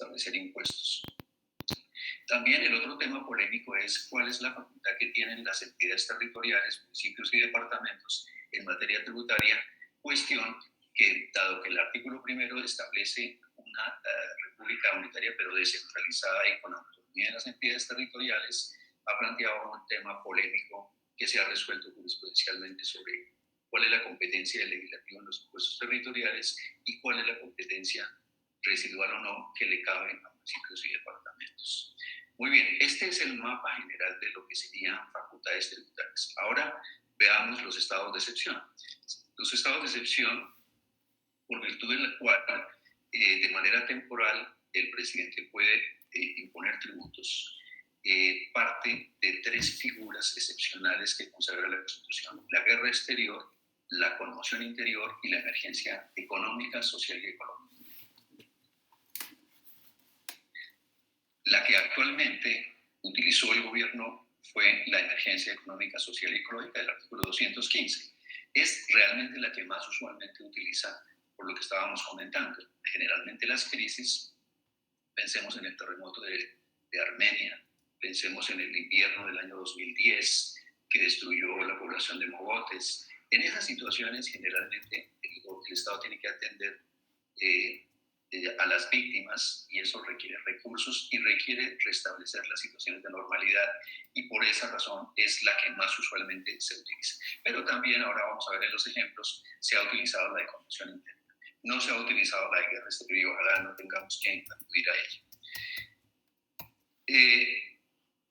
establecer impuestos. También el otro tema polémico es cuál es la facultad que tienen las entidades territoriales, municipios y departamentos en materia tributaria, cuestión que, dado que el artículo primero establece una república unitaria pero descentralizada y con autonomía de las entidades territoriales, ha planteado un tema polémico que se ha resuelto jurisprudencialmente sobre cuál es la competencia del legislativo en los impuestos territoriales y cuál es la competencia residual o no que le cabe a municipios y departamentos. Muy bien, este es el mapa general de lo que serían facultades tributarias. Ahora veamos los estados de excepción. Los estados de excepción, por virtud de la cual de manera temporal el presidente puede imponer tributos, parte de tres figuras excepcionales que consagra la Constitución: la guerra exterior, la conmoción interior y la emergencia económica, social y económica. La que actualmente utilizó el gobierno fue la emergencia económica, social y ecológica del artículo 215. Es realmente la que más usualmente utiliza, por lo que estábamos comentando. Generalmente las crisis, pensemos en el terremoto de Armenia, pensemos en el invierno del año 2010, que destruyó la población de Mogotes. En esas situaciones, generalmente, el Estado tiene que atender a las víctimas, y eso requiere recursos y requiere restablecer las situaciones de normalidad, y por esa razón es la que más usualmente se utiliza. Pero también, ahora vamos a ver en los ejemplos, se ha utilizado la de conmoción interna. No se ha utilizado la de guerra exterior y ojalá no tengamos que acudir a ella.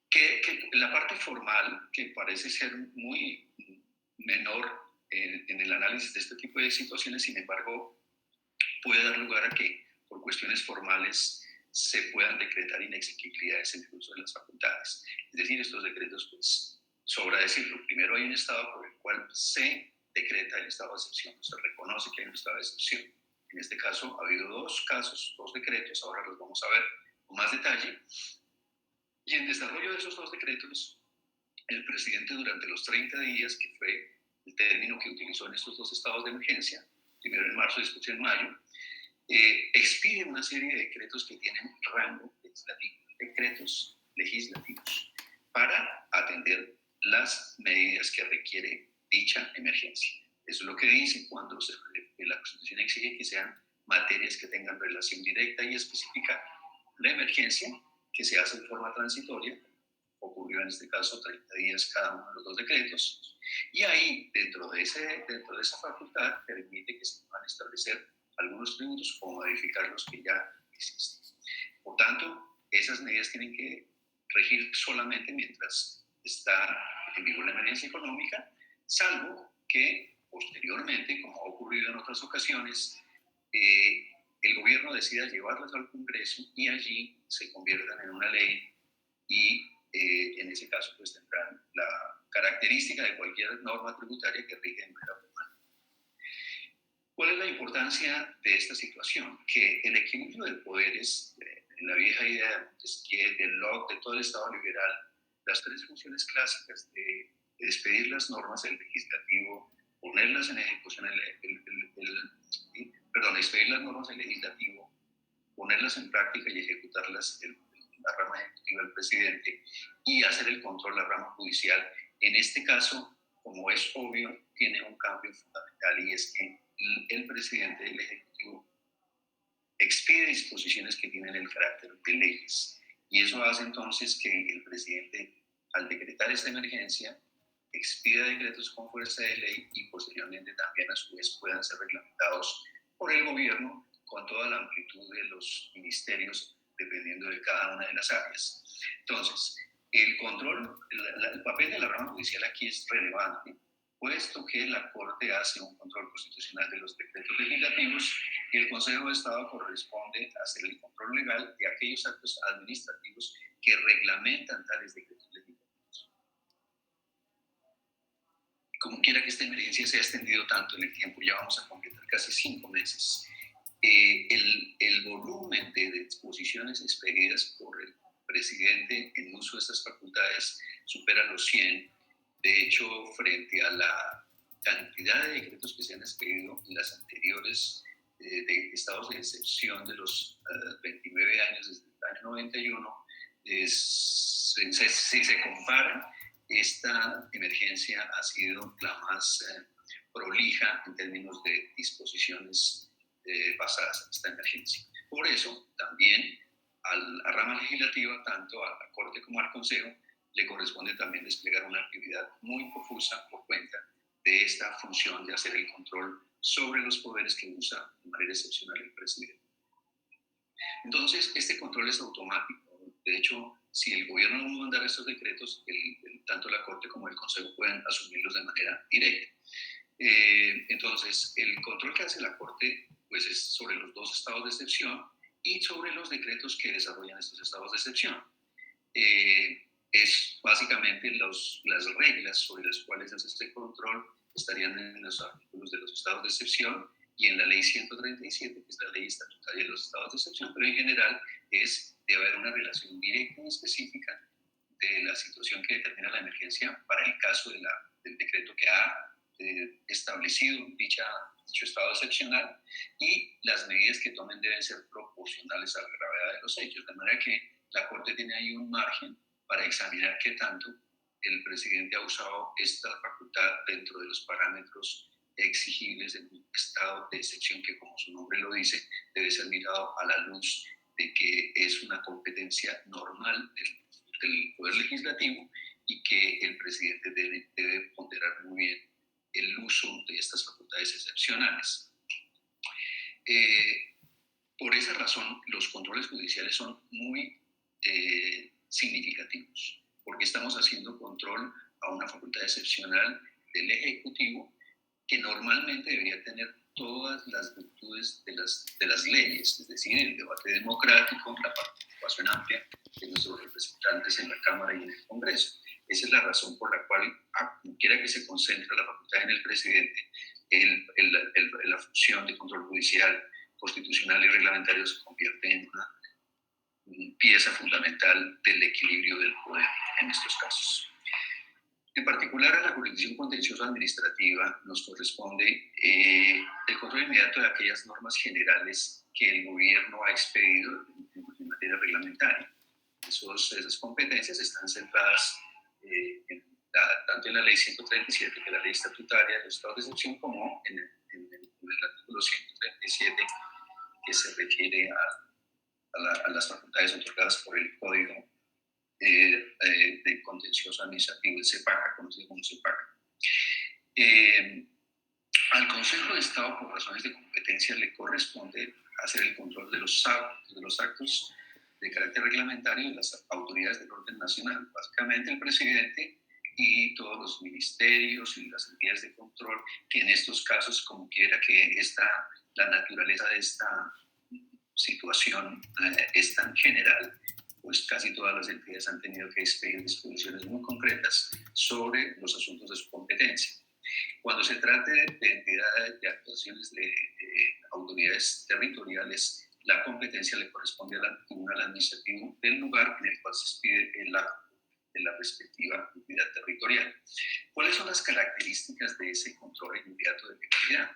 Que la parte formal, que parece ser muy menor en el análisis de este tipo de situaciones, sin embargo, puede dar lugar a que por cuestiones formales se puedan decretar inexequibilidades en el uso de las facultades. Es decir, estos decretos, pues, sobra decirlo. Primero hay un estado por el cual se decreta el estado de excepción, se reconoce que hay un estado de excepción. En este caso ha habido dos decretos, ahora los vamos a ver con más detalle. Y en desarrollo de esos dos decretos, el presidente, durante los 30 días, que fue el término que utilizó en estos dos estados de emergencia, primero en marzo y después en mayo, expide una serie de decretos que tienen rango legislativo, decretos legislativos, para atender las medidas que requiere dicha emergencia. Eso es lo que dice cuando la Constitución exige que sean materias que tengan relación directa y específica con la emergencia, que se hace de forma transitoria. Ocurrió en este caso 30 días cada uno de los dos decretos, y ahí, dentro de esa facultad, permite que se puedan establecer algunos tributos o modificar los que ya existen. Por tanto, esas medidas tienen que regir solamente mientras está en vigor la emergencia económica, salvo que posteriormente, como ha ocurrido en otras ocasiones, el gobierno decida llevarlas al Congreso y allí se conviertan en una ley, y en ese caso pues tendrán la característica de cualquier norma tributaria que rige de manera formal. ¿Cuál es la importancia de esta situación? Que el equilibrio de poderes, en la vieja idea de Montesquieu, del Locke, de todo el Estado liberal, las tres funciones clásicas de expedir las normas del legislativo, ponerlas en ejecución, expedir las normas del legislativo, ponerlas en práctica y ejecutarlas la rama ejecutiva del presidente, y hacer el control la rama judicial. En este caso, como es obvio, tiene un cambio fundamental, y es que el presidente del Ejecutivo expide disposiciones que tienen el carácter de leyes, y eso hace entonces que el presidente, al decretar esta emergencia, expida decretos con fuerza de ley, y posteriormente también a su vez puedan ser reglamentados por el gobierno con toda la amplitud de los ministerios, dependiendo de cada una de las áreas. Entonces, el control, el papel de la rama judicial aquí es relevante, puesto que la Corte hace un control constitucional de los decretos legislativos, y el Consejo de Estado corresponde a hacer el control legal de aquellos actos administrativos que reglamentan tales decretos legislativos. Como quiera que esta emergencia se ha extendido tanto en el tiempo, ya vamos a completar casi 5 meses, el volumen de disposiciones expedidas por el presidente en uso de estas facultades supera los 100. De hecho, frente a la cantidad de decretos que se han expedido en las anteriores de estados de excepción de los 29 años 91, si se compara, esta emergencia ha sido la más prolija en términos de disposiciones basadas en esta emergencia. Por eso, también a la rama legislativa, tanto a la Corte como al Consejo, le corresponde también desplegar una actividad muy profusa por cuenta de esta función de hacer el control sobre los poderes que usa de manera excepcional el presidente. Entonces, este control es automático. De hecho, si el gobierno no mandara estos decretos, tanto la Corte como el Consejo pueden asumirlos de manera directa. Entonces, el control que hace la Corte pues, es sobre los dos estados de excepción y sobre los decretos que desarrollan estos estados de excepción. Es básicamente las reglas sobre las cuales hace este control estarían en los artículos de los estados de excepción y en la ley 137, que es la ley estatutaria de los estados de excepción, pero en general debe haber una relación directa y específica de la situación que determina la emergencia para el caso del decreto que ha establecido dicho estado excepcional, y las medidas que tomen deben ser proporcionales a la gravedad de los hechos, de manera que la Corte tiene ahí un margen para examinar qué tanto el presidente ha usado esta facultad dentro de los parámetros exigibles de un estado de excepción que, como su nombre lo dice, debe ser mirado a la luz de que es una competencia normal del Poder Legislativo y que el presidente debe ponderar muy bien el uso de estas facultades excepcionales. Por esa razón, los controles judiciales son muy significativos, porque estamos haciendo control a una facultad excepcional del Ejecutivo que normalmente debería tener todas las virtudes de las leyes, es decir, el debate democrático, la participación amplia de nuestros representantes en la Cámara y en el Congreso. Esa es la razón por la cual, como quiera que se concentre la facultad en el presidente, la función de control judicial, constitucional y reglamentario se convierte en una pieza fundamental del equilibrio del poder en estos casos. En particular, a la jurisdicción contenciosa administrativa nos corresponde el control inmediato de aquellas normas generales que el gobierno ha expedido en materia reglamentaria. Esas competencias están centradas tanto en la ley 137, que es la ley estatutaria de los estados de excepción, como en el artículo 137, que se refiere a las facultades otorgadas por el Código de Contencioso Administrativo, el CEPACA, conocido como CEPACA. Al Consejo de Estado, por razones de competencia, le corresponde hacer el control de los actos de carácter reglamentario de las autoridades del orden nacional, básicamente el presidente y todos los ministerios y las entidades de control, que en estos casos, como quiera que la naturaleza de esta situación es tan general, pues casi todas las entidades han tenido que expedir disposiciones muy concretas sobre los asuntos de su competencia. Cuando se trate de entidades, de actuaciones de autoridades territoriales, la competencia le corresponde al tribunal administrativo del lugar en el cual se expide el acto de la respectiva entidad territorial. ¿Cuáles son las características de ese control inmediato de legalidad?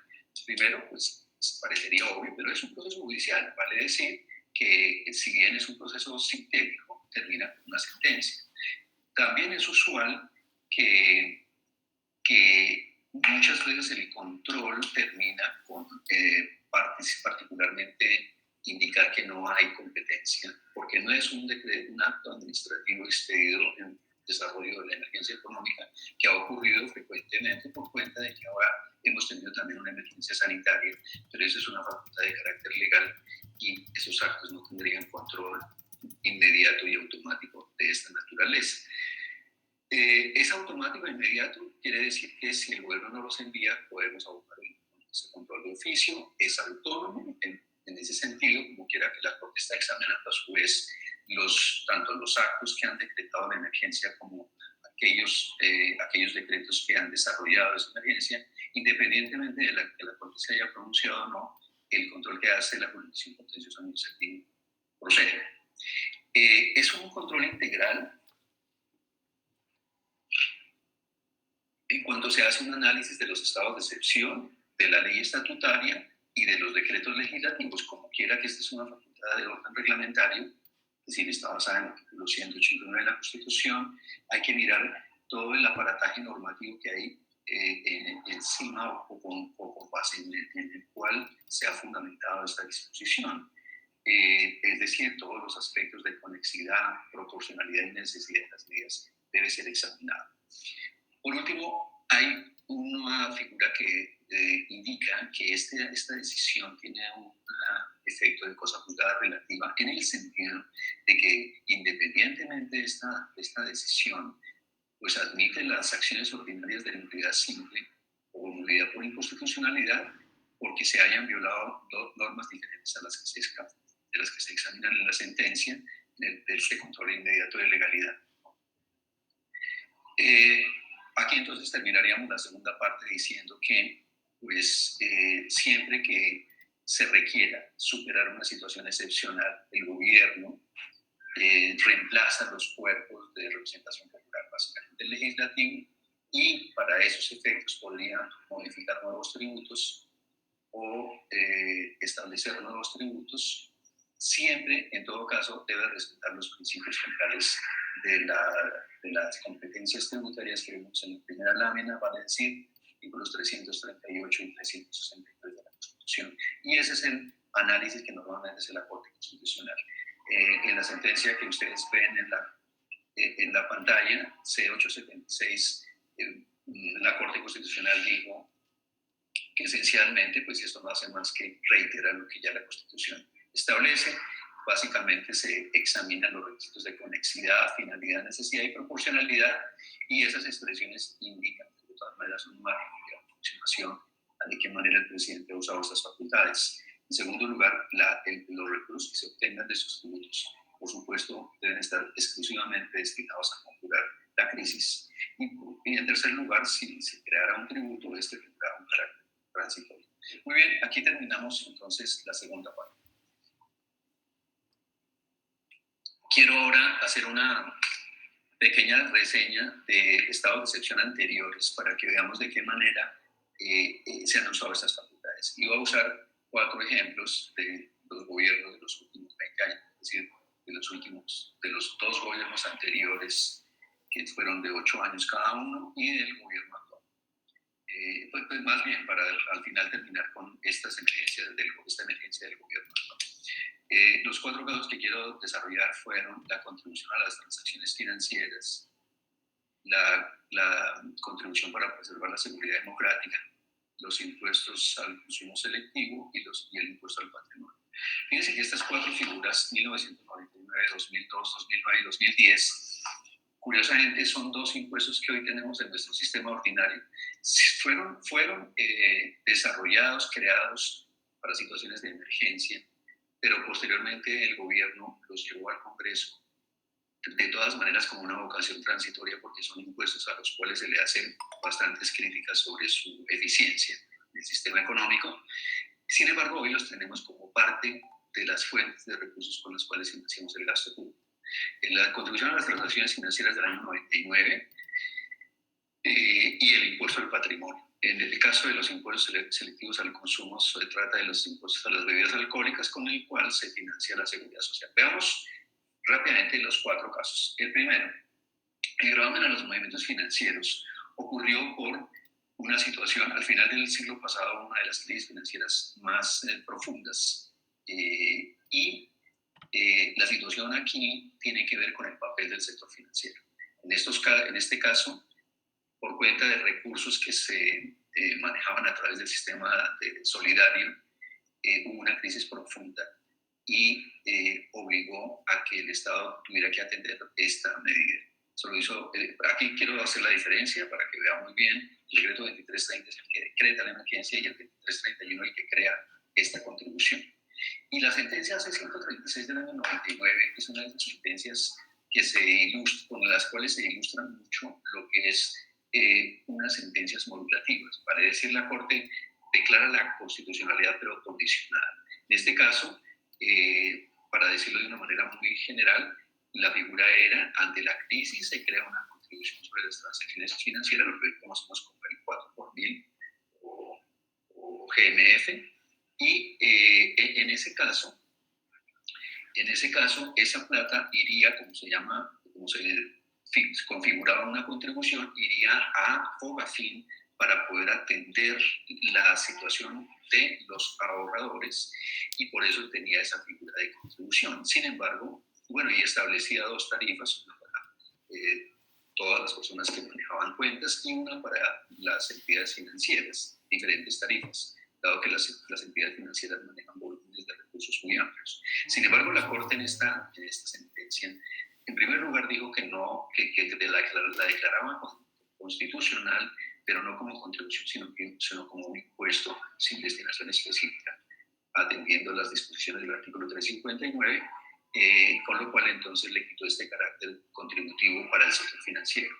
Primero, pues parecería obvio, pero es un proceso judicial. Vale decir que, si bien es un proceso sintético, termina con una sentencia. También es usual que muchas veces el control termina con particularmente indicar que no hay competencia, porque no es un acto administrativo expedido en desarrollo de la emergencia económica, que ha ocurrido frecuentemente por cuenta de que ahora hemos tenido también una emergencia sanitaria, pero eso es una facultad de carácter legal y esos actos no tendrían control inmediato y automático de esta naturaleza. Es automático e inmediato, quiere decir que si el gobierno no los envía, podemos abocar ese control de oficio. Es autónomo en ese sentido, como quiera que la Corte está examinando a su vez tanto los actos que han decretado la emergencia como aquellos decretos que han desarrollado esa emergencia, independientemente de que la Corte se haya pronunciado o no, el control que hace la jurisdicción contenciosa administrativa procede. Es un control integral en cuanto se hace un análisis de los estados de excepción, de la ley estatutaria y de los decretos legislativos. Como quiera que esta es una facultad de orden reglamentario, es decir, está basada en el artículo 189 de la Constitución. Hay que mirar todo el aparataje normativo que hay encima o con base en el cual se ha fundamentado esta disposición. Es decir, todos los aspectos de conexidad, proporcionalidad y necesidad de las medidas debe ser examinado. Por último, hay una figura que indica que esta decisión tiene un efecto de cosa juzgada relativa en el sentido de que independientemente de esta decisión, pues admite las acciones ordinarias de nulidad simple o nulidad por inconstitucionalidad porque se hayan violado dos normas diferentes a las que se examinan en la sentencia de este control inmediato de legalidad. Aquí entonces terminaríamos la segunda parte diciendo que pues, siempre que se requiera superar una situación excepcional, el gobierno reemplaza los cuerpos de representación popular, básicamente el legislativo, y para esos efectos podría modificar nuevos tributos o establecer nuevos tributos. Siempre, en todo caso, debe respetar los principios generales de las competencias tributarias que vemos en la primera lámina, vale decir, artículos 338 y 363 de la Constitución. Y ese es el análisis que normalmente hace la Corte Constitucional. En la sentencia que ustedes ven en la pantalla, C876, la Corte Constitucional dijo que esencialmente, pues esto no hace más que reiterar lo que ya la Constitución establece. Básicamente se examinan los requisitos de conexidad, finalidad, necesidad y proporcionalidad, y esas expresiones indican, de todas maneras, un margen de aproximación a de qué manera el presidente ha usado estas facultades. En segundo lugar, los recursos que se obtengan de esos tributos, por supuesto, deben estar exclusivamente destinados a conjurar la crisis. Y en tercer lugar, si se creara un tributo, este tendrá un carácter transitorio. Muy bien, aquí terminamos entonces la segunda parte. Quiero ahora hacer una pequeña reseña de estados de excepción anteriores para que veamos de qué manera se han usado estas facultades. Y voy a usar 4 ejemplos de los gobiernos de los últimos 20 años, es decir, de los 2 gobiernos anteriores, que fueron de 8 años cada uno, y del gobierno actual. Pues más bien, para al final terminar con esta emergencia del gobierno actual. Los 4 casos que quiero desarrollar fueron la contribución a las transacciones financieras, la contribución para preservar la seguridad democrática, los impuestos al consumo selectivo y el impuesto al patrimonio. Fíjense que estas 4 figuras, 1999, 2002, 2009 y 2010, curiosamente son 2 impuestos que hoy tenemos en nuestro sistema ordinario. Fueron desarrollados, creados para situaciones de emergencia, pero posteriormente el gobierno los llevó al Congreso, de todas maneras como una vocación transitoria, porque son impuestos a los cuales se le hacen bastantes críticas sobre su eficiencia en el sistema económico. Sin embargo, hoy los tenemos como parte de las fuentes de recursos con las cuales financiamos el gasto público. En la contribución a las transacciones financieras del año 99 y el impuesto al patrimonio. En el caso de los impuestos selectivos al consumo, se trata de los impuestos a las bebidas alcohólicas, con el cual se financia la seguridad social. Veamos rápidamente los 4 casos. El primero, el gravamen a los movimientos financieros ocurrió por una situación, al final del siglo pasado, una de las crisis financieras más profundas. La situación aquí tiene que ver con el papel del sector financiero. En este caso, por cuenta de recursos que se manejaban a través del sistema solidario, hubo una crisis profunda y obligó a que el Estado tuviera que atender esta medida. Solo hizo, aquí quiero hacer la diferencia para que vean muy bien. El decreto 2330 es el que decreta la emergencia y el 2331 el que crea esta contribución. Y la sentencia C136 del año 99 es una de esas sentencias con las cuales se ilustra mucho lo que es unas sentencias modulativas. Vale decir, la Corte declara la constitucionalidad pero condicional. En este caso, para decirlo de una manera muy general, la figura era, ante la crisis se crea una contribución sobre las transacciones financieras, lo que conocemos como el 4 por 1000 o GMF, y en ese caso En ese caso, esa plata iría, como se llama, como se configuraba una contribución, iría a Fogafín para poder atender la situación de los ahorradores y por eso tenía esa figura de contribución. Sin embargo, bueno, y establecía dos tarifas, una para todas las personas que manejaban cuentas y una para las entidades financieras, diferentes tarifas, dado que las entidades financieras manejan volúmenes de recursos muy amplios. Sin embargo, la Corte en esta sentencia, en primer lugar, dijo que no, que la declaraba constitucional, pero no como contribución, sino como un impuesto sin destinación específica, atendiendo las disposiciones del artículo 359, con lo cual entonces le quitó este carácter contributivo para el sector financiero.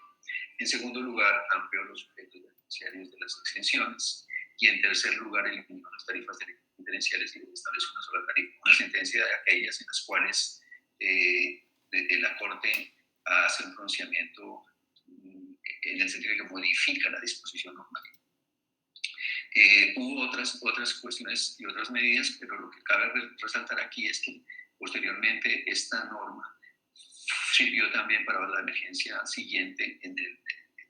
En segundo lugar, amplió los sujetos beneficiarios de las exenciones. Y en tercer lugar, eliminó las tarifas diferenciales y estableció una sola tarifa. Una sentencia de aquellas en las cuales la Corte hace un pronunciamiento en el sentido de que modifica la disposición normativa. Hubo otras cuestiones y otras medidas, pero lo que cabe resaltar aquí es que posteriormente esta norma sirvió también para la emergencia siguiente en el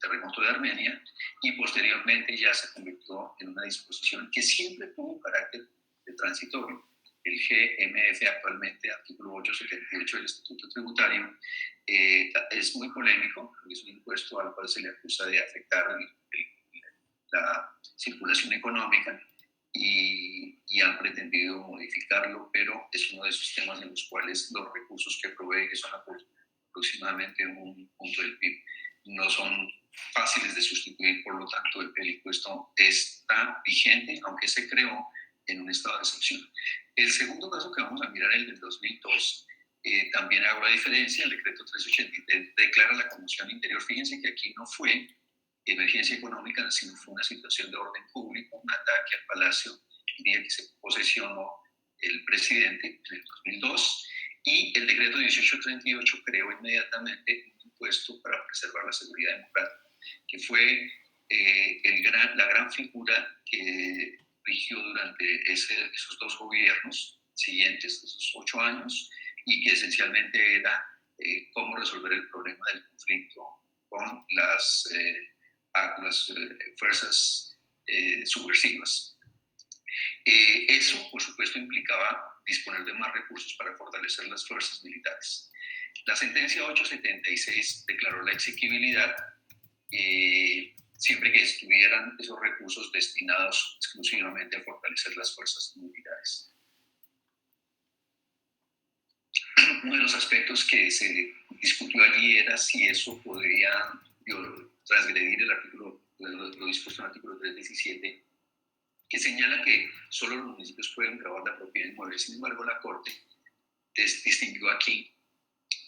terremoto de Armenia y posteriormente ya se convirtió en una disposición que siempre tuvo un carácter de transitorio. El GMF actualmente, artículo 878 del Estatuto Tributario, es muy polémico, es un impuesto al cual se le acusa de afectar la circulación económica y han pretendido modificarlo, pero es uno de esos temas en los cuales los recursos que provee, que son aproximadamente un punto del PIB, no son fáciles de sustituir, por lo tanto el impuesto está vigente, aunque se creó en un estado de excepción. El segundo caso que vamos a mirar, el del 2002, también hago la diferencia. El decreto 383 declara la conmoción interior. Fíjense que aquí no fue emergencia económica, sino fue una situación de orden público, un ataque al Palacio el día que se posesionó el presidente en el 2002, y el decreto 1838 creó inmediatamente un impuesto para preservar la seguridad democrática, que fue la gran figura que rigió durante esos dos gobiernos siguientes, esos 8 años, y que esencialmente era cómo resolver el problema del conflicto con las fuerzas subversivas. Eso, por supuesto, implicaba disponer de más recursos para fortalecer las fuerzas militares. La sentencia 876 declaró la exequibilidad siempre que estuvieran esos recursos destinados exclusivamente a fortalecer las fuerzas militares. Uno de los aspectos que se discutió allí era si eso podría transgredir el artículo, lo dispuesto en el artículo 317, que señala que solo los municipios pueden gravar la propiedad inmueble. Sin embargo, la Corte distinguió aquí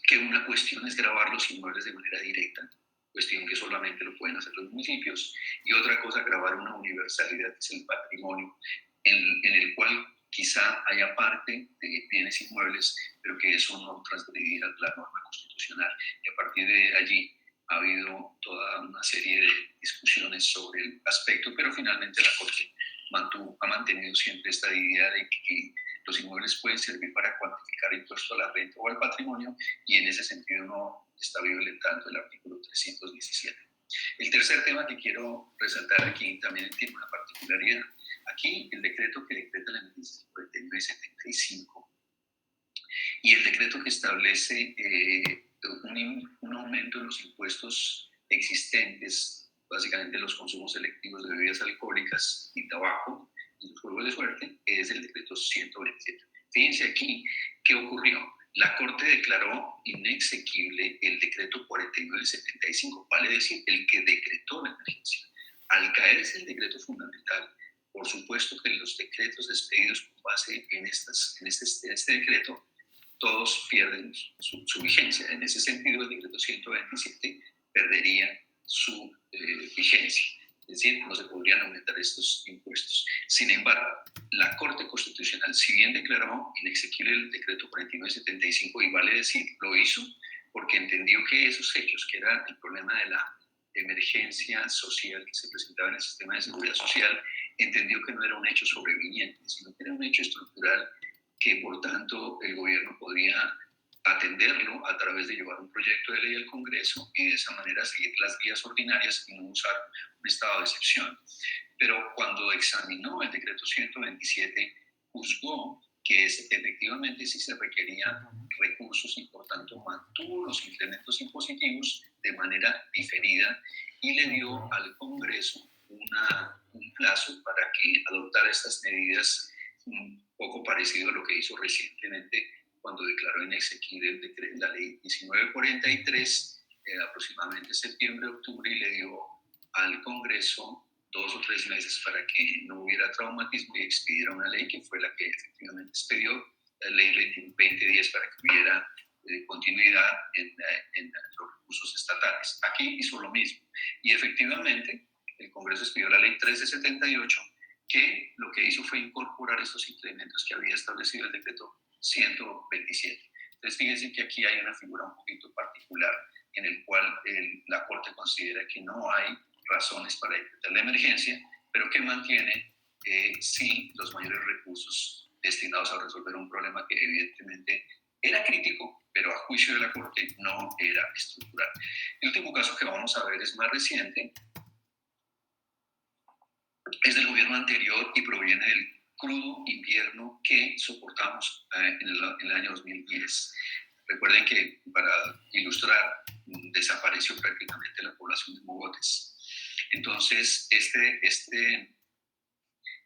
que una cuestión es gravar los inmuebles de manera directa, cuestión que solamente lo pueden hacer los municipios, y otra cosa, gravar una universalidad, que es el patrimonio, en el cual quizá haya parte de bienes inmuebles, pero que eso no transgredirá la norma constitucional. Y a partir de allí ha habido toda una serie de discusiones sobre el aspecto, pero finalmente la Corte ha mantenido siempre esta idea de que los inmuebles pueden servir para cuantificar impuesto a la renta o al patrimonio, y en ese sentido no está violentando el artículo 317. El tercer tema que quiero resaltar aquí también tiene una particularidad. Aquí el decreto que decreta la emergencia 4975 y el decreto que establece un aumento en los impuestos existentes, básicamente los consumos selectivos de bebidas alcohólicas y tabaco y los juegos de suerte, es el decreto 127. Fíjense aquí qué ocurrió. La Corte declaró inexequible el decreto 4975, vale decir, el que decretó la emergencia. Al caerse el decreto fundamental, por supuesto que los decretos expedidos con base en este decreto, todos pierden su vigencia. En ese sentido, el decreto 127 perdería su vigencia. Es decir, no se podrían aumentar estos impuestos. Sin embargo, la Corte Constitucional, si bien declaró inexequible el decreto 4975, y vale decir, lo hizo porque entendió que esos hechos, que era el problema de la emergencia social que se presentaba en el sistema de seguridad social, entendió que no era un hecho sobreviniente, sino que era un hecho estructural que por tanto el gobierno podía atenderlo a través de llevar un proyecto de ley al Congreso y de esa manera seguir las vías ordinarias y no usar un estado de excepción. Pero cuando examinó el decreto 127, juzgó que efectivamente sí se requerían recursos y por tanto mantuvo los incrementos impositivos de manera diferida y le dio al Congreso un plazo para que adoptara estas medidas, un poco parecido a lo que hizo recientemente cuando declaró in exequie la ley 1943, aproximadamente septiembre-octubre, y le dio al Congreso 2 o 3 meses para que no hubiera traumatismo y expidiera una ley que fue la que efectivamente expedió, la ley 2010, para que hubiera continuidad en los recursos estatales. Aquí hizo lo mismo y efectivamente el Congreso expidió la ley 1378, que lo que hizo fue incorporar estos incrementos que había establecido el decreto 127. Entonces fíjense que aquí hay una figura un poquito particular en el cual la Corte considera que no hay razones para decretar la emergencia, pero que mantiene sí los mayores recursos destinados a resolver un problema que evidentemente era crítico, pero a juicio de la Corte no era estructural. El último caso que vamos a ver es más reciente, es del gobierno anterior y proviene del crudo invierno que soportamos en el año 2010. Recuerden que, para ilustrar, desapareció prácticamente la población de mogotes. Entonces,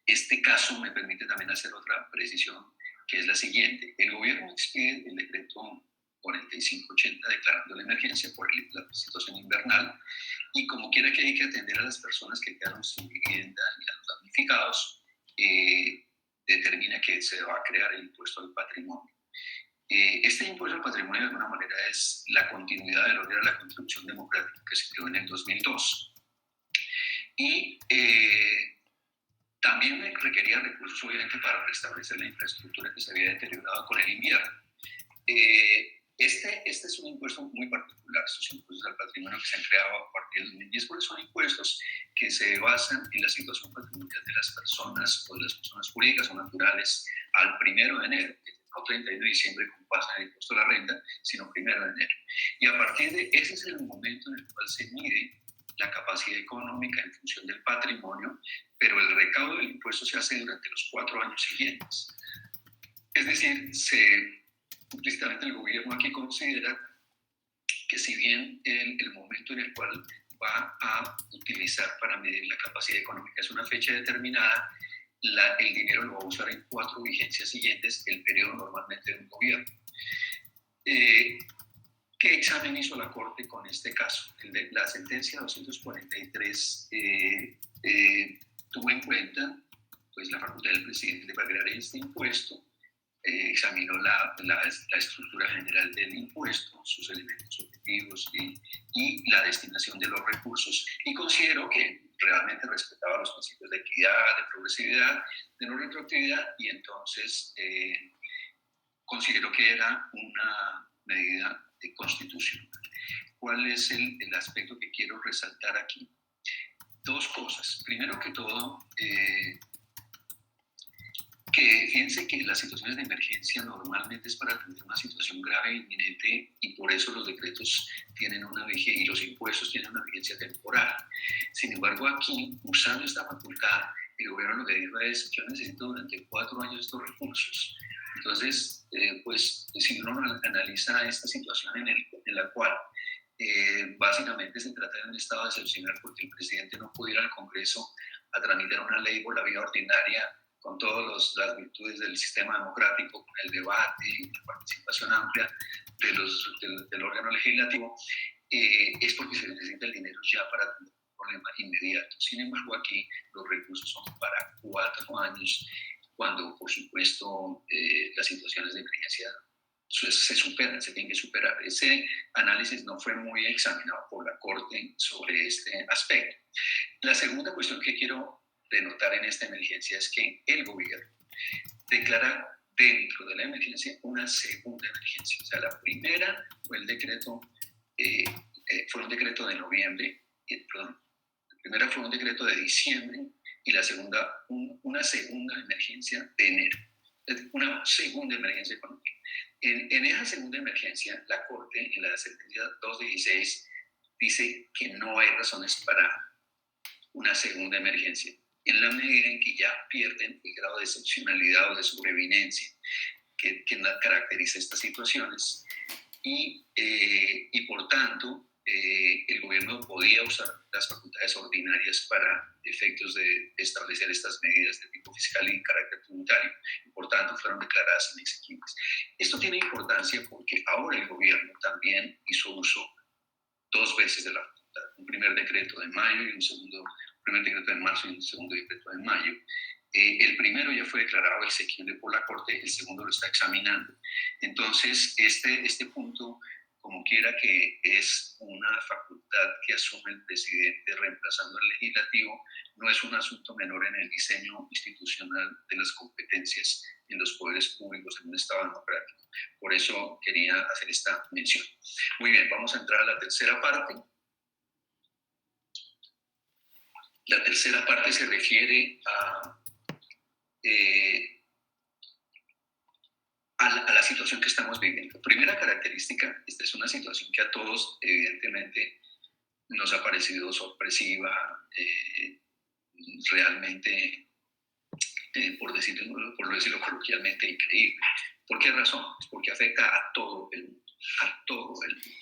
este caso me permite también hacer otra precisión, que es la siguiente. El gobierno expide el decreto 4580 declarando la emergencia por la situación invernal, y como quiera que hay que atender a las personas que quedaron sin vivienda y a los damnificados, determina que se va a crear el impuesto al patrimonio. Este impuesto al patrimonio de alguna manera es la continuidad de lo que era la contribución democrática que se creó en el 2002. Y también requería recursos, obviamente, para restablecer la infraestructura que se había deteriorado con el invierno. Este es un impuesto muy particular. Estos impuestos al patrimonio que se han creado a partir del 2010, porque son impuestos que se basan en la situación patrimonial de las personas o de las personas jurídicas o naturales al 1 de enero, no 31 de diciembre como pasa en el impuesto a la renta, sino 1 de enero. Y a partir de ese es el momento en el cual se mide la capacidad económica en función del patrimonio, pero el recaudo del impuesto se hace durante los 4 años siguientes. Es decir, implícitamente el gobierno aquí considera que si bien el momento en el cual va a utilizar para medir la capacidad económica es una fecha determinada, el dinero lo va a usar en 4 vigencias siguientes, el periodo normalmente de un gobierno. ¿Qué examen hizo la Corte con este caso? La sentencia 243 tuvo en cuenta pues, la facultad del presidente para crear este impuesto, examinó la estructura general del impuesto, sus elementos objetivos y la destinación de los recursos, y consideró que realmente respetaba los principios de equidad, de progresividad, de no retroactividad, y entonces consideró que era una medida constitucional. ¿Cuál es el aspecto que quiero resaltar aquí? 2 cosas. Primero que todo, que fíjense que las situaciones de emergencia normalmente es para atender una situación grave e inminente, y por eso los decretos tienen una vigencia y los impuestos tienen una vigencia temporal. Sin embargo, aquí, usando esta facultad, el gobierno lo que dijo es: yo necesito durante 4 años estos recursos. Entonces, pues si uno analiza esta situación en la cual básicamente se trata de un estado excepcional porque el presidente no pudo ir al Congreso a tramitar una ley por la vía ordinaria con todas las virtudes del sistema democrático, con el debate y la participación amplia del órgano legislativo, es porque se necesita el dinero ya para atender un problema inmediato. Sin embargo, aquí los recursos son para 4 años, cuando, por supuesto, las situaciones de emergencia se superan, se tienen que superar. Ese análisis no fue muy examinado por la Corte sobre este aspecto. La segunda cuestión que quiero denotar en esta emergencia es que el gobierno declara dentro de la emergencia una segunda emergencia. O sea, la primera fue el decreto, fue un decreto de noviembre, perdón, la primera fue un decreto de diciembre y la segunda una segunda emergencia de enero. una segunda emergencia económica. En esa segunda emergencia, la Corte, en la sentencia 216, dice que no hay razones para una segunda emergencia, en la medida en que ya pierden el grado de excepcionalidad o de sobrevivencia que caracteriza estas situaciones y por tanto el gobierno podía usar las facultades ordinarias para efectos de establecer estas medidas de tipo fiscal y carácter tributario, y por tanto fueron declaradas inexequibles. Esto tiene importancia porque ahora el gobierno también hizo uso dos veces de la facultad, un primer decreto de mayo y un primer decreto de marzo y un segundo decreto de mayo. El primero ya fue declarado exequible por la Corte, el segundo lo está examinando. Entonces, este punto, como quiera que es una facultad que asume el presidente reemplazando al legislativo, no es un asunto menor en el diseño institucional de las competencias en los poderes públicos en un Estado democrático. Por eso quería hacer esta mención. Muy bien, vamos a entrar a la tercera parte. La tercera parte se refiere a la situación que estamos viviendo. Primera característica, esta es una situación que a todos evidentemente nos ha parecido sorpresiva, realmente, por decirlo coloquialmente, increíble. ¿Por qué razón? Pues porque afecta a todo el mundo, a todo el mundo.